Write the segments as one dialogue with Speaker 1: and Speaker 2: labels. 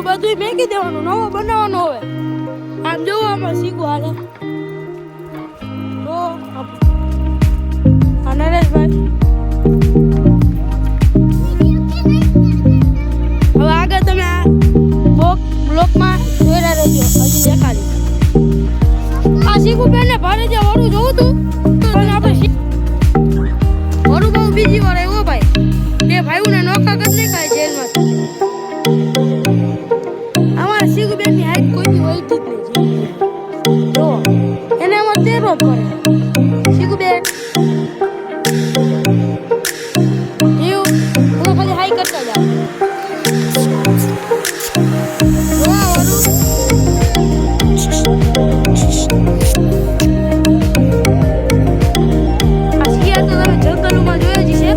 Speaker 1: બધું મેકી દેવાનું, નવો બનાવવાનો હોય. આમ જોવો આમાં શીખવું હાલે તો નરેશભાઈ હવે આગળ તમે આ બ્લોકમાં જોઈ રહેજો. હજી દેખાડી આ શીખું બેને ભારે જે વરું જોવું તું આપણે વરું બહુ બીજી વાર આવ્યો ભાઈ. તે ભાઈઓને નોખા કરી નહીં ખાય જેલમાં. શીખુબેનની હાઈટ કોઈની વળતી જ નહીં. જો એને આમાં તેરો જ કરે શીખુબેન જીવ હું ખાલી હાઈ કરતા જાઉં. આ શિયાળ તો તમે જંગલોમાં જોયો જ છે.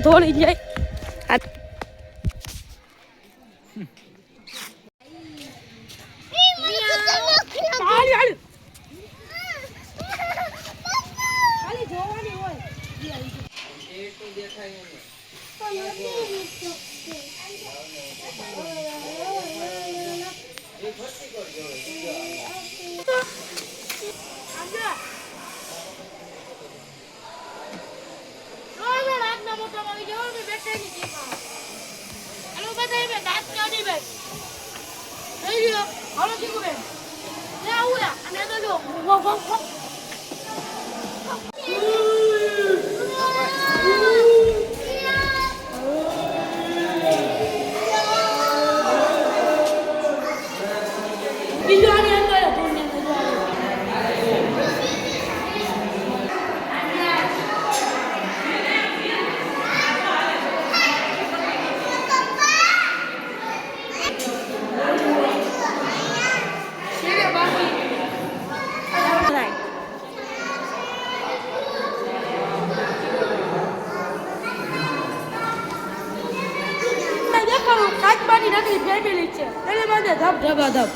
Speaker 1: થોડી જાય બીજું આની અંદર હતું ને કાચબાની નકલી ફેમિલી છે એને માટે ધબ ધબા ધબ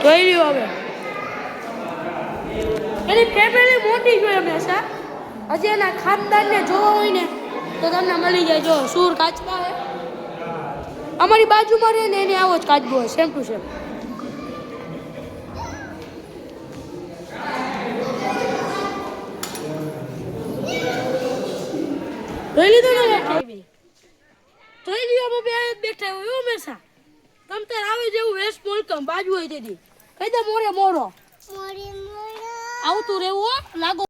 Speaker 1: જોઈ લ્યો હવે એની ફેમિલી મોટી જોઈએ હંમેશા હજી એના ખાનદાનને જોવા હોય ને તો તમને મળી જાય જો સૂર કાચબા હે અમારી બાજુમાં રહે ને એને આવો જ કાચબો હોય સેમ ટુ સેમ જોઈ લીધું ને જોઈ લ્યો અમે બે બેઠા હોય હંમેશા તમ તાર આવે જેવું વેસ્ટ મોલકમ બાજુ હોય તેથી કહી દે મોરે મોરો આવતું રહેવું લાગો